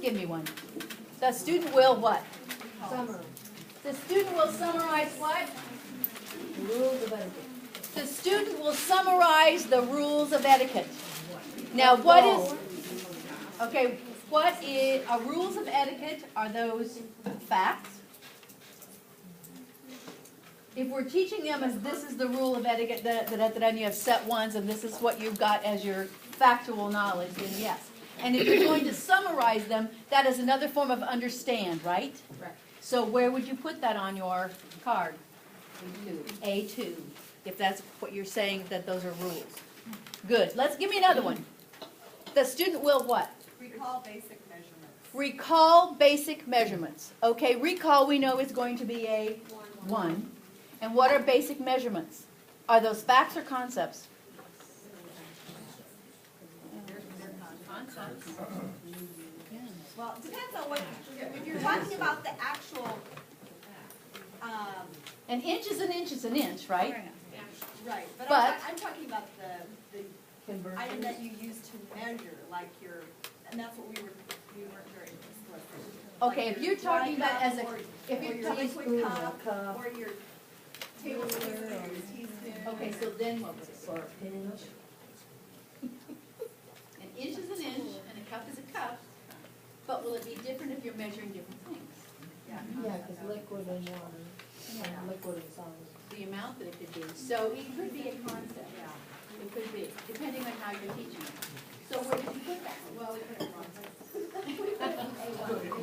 give me one. The student will what? Summary. The student will summarize what? Rules of etiquette. The student will summarize the rules of etiquette. Now, what is, okay, what is, rules of etiquette are those facts? If we're teaching them as this is the rule of etiquette, then you have set ones, and this is what you've got as your factual knowledge, then yes. And if you're going to summarize them, that is another form of understand, right? Right. So where would you put that on your card? A2, if that's what you're saying, that those are rules. Good. Let's give me another one. The student will what? Recall basic measurements. Recall basic measurements. Okay, recall we know is going to be a 1. And what are basic measurements? Are those facts or concepts? Concepts. Well, it depends on what, when you're talking about the actual, An inch is an inch is an inch, right? right, but But- I'm talking about the item that you use to measure, like your, and that's what we weren't very explicit. Okay, Like if your you're talking dry about cup as a, or- if or you're your talking, liquid cup, or your tablespoon or your teaspoon. okay, so then what would it Or a pinch. An inch is an inch and a cup is a cup, but will it be different if you're measuring different things? Yeah. Yeah, because liquid and water, and liquid and solid. The amount that it could be. So it could be a concept. It could be, depending on how you're teaching it. So where did you put that? Well, we put it wrong.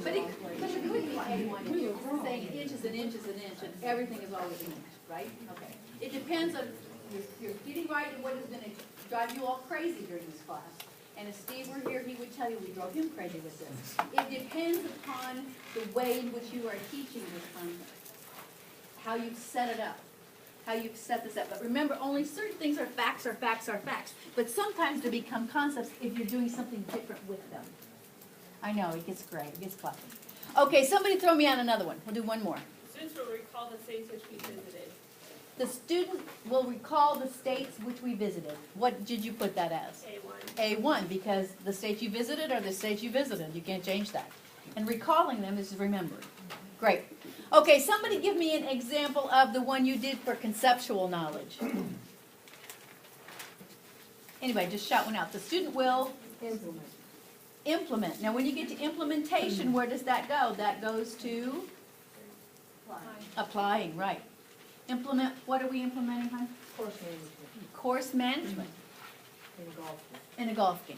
But it could be A1. If you're saying an inch is an inch is an inch, and everything is always an inch, right? Okay. It depends on, you're getting right in what is going to drive you all crazy during this class. And if Steve were here, he would tell you we drove him crazy with this. It depends upon the way in which you are teaching this concept, how you've set it up, how you've set this up. But remember, only certain things are facts, are facts, are facts. But sometimes they become concepts if you're doing something different with them. I know, it gets great, it gets clapping. Okay, somebody throw me on another one. We'll do one more. Students will recall the states which we visited. The student will recall the states which we visited. What did you put that as? A1. A1, because the states you visited are the states you visited. You can't change that. And recalling them is remembering. Great. Okay, somebody give me an example of the one you did for conceptual knowledge. Anyway, just shout one out. The student will Implement. implement. Now, when you get to implementation, where does that go? That goes to applying, right. Implement, what are we implementing, hon? Course management. Course management In golf. in a golf game.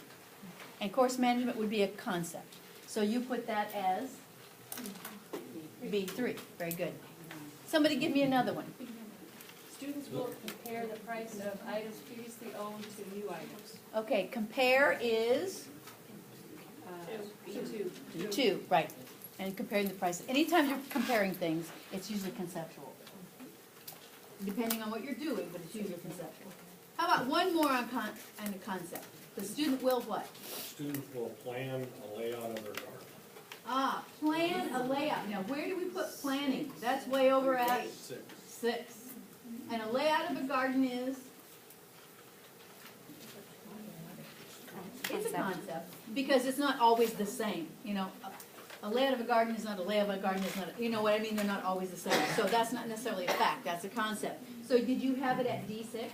And course management would be a concept. So you put that as B3. Very good. Somebody give me another one. Students will compare the price of items previously owned to new items. Okay, compare is Two. 2, right. And comparing the price. Anytime you're comparing things, it's usually conceptual. Depending on what you're doing, but it's usually conceptual. How about one more on a concept? The student will what? Students will plan a layout of their garden. Plan a layout. Now, where do we put planning? That's way over at 6. And a layout of a garden is? It's a concept, because it's not always the same, you know. A layout of a garden is not a layout of a garden is not, you know what I mean? They're not always the same. So that's not necessarily a fact, that's a concept. So did you have it at D6?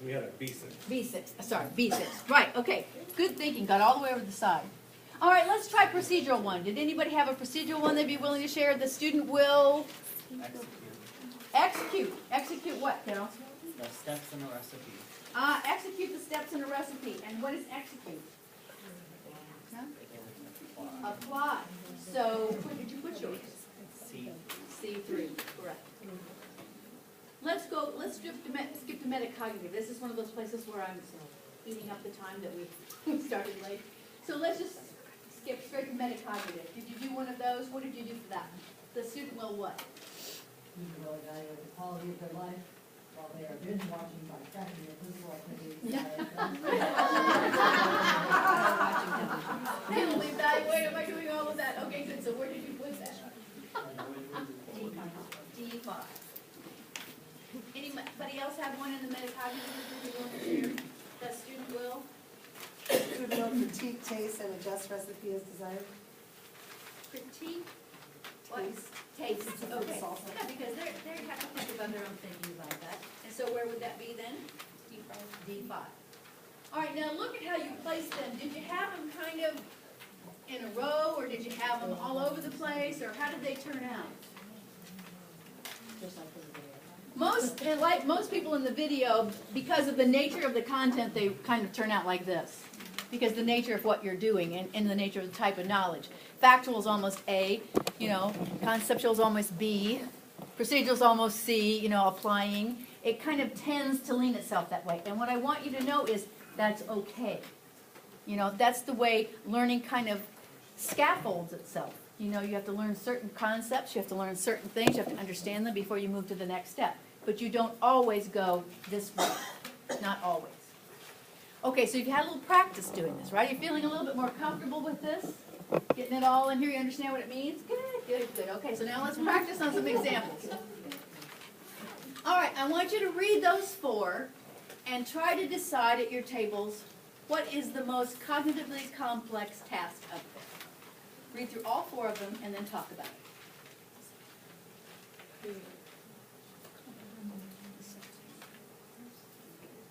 We had a B6. B6, sorry, B6. Right, okay. Good thinking, got all the way over the side. All right, let's try procedural one. Did anybody have a procedural one they'd be willing to share? The student will execute. Execute what, Carol? The steps in a recipe. Execute the steps in a recipe. And what is execute? Huh? Apply. So, where did you put yours? C. C3, correct. Let's skip to metacognitive. This is one of those places where I'm eating up the time that we started late. So let's just skip straight to metacognitive. Did you do one of those? What did you do for that? The student will what? You will evaluate the quality of their life while they are binge watching by tracking their physical activity. They will evaluate, am I doing all of that? Okay, good, so where did you put that? D5. Anybody else have one in the metacognitive that you want to share? That student will? student will critique, taste, and adjust recipe as desired. Critique, what? Taste. Taste, It's a okay. salsa. Yeah, because they have to think about their own thinking about that. And so where would that be then? D5. All right, now look at how you place them. Did you have them kind of in a row, or did you have them all over the place, or how did they turn out? Just like the video. Most, and like most people in the video, because of the nature of the content, they kind of turn out like this. Because the nature of what you're doing and the nature of the type of knowledge. Factual is almost A, you know, conceptual is almost B, procedural is almost C, you know, applying. It kind of tends to lean itself that way. And what I want you to know is that's okay. You know, that's the way learning kind of scaffolds itself. You know, you have to learn certain concepts, you have to learn certain things, you have to understand them before you move to the next step. But you don't always go this way, not always. Okay, so you've had a little practice doing this, right? You're feeling a little bit more comfortable with this? Getting it all in here, you understand what it means? Good, good, good. Okay, so now let's practice on some examples. All right, I want you to read those 4 and try to decide at your tables what is the most cognitively complex task up there. Read through all 4 of them and then talk about it.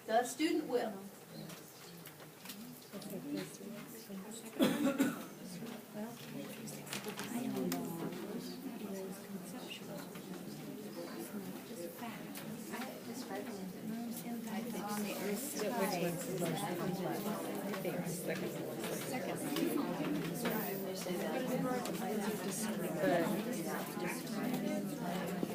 The student will. Second.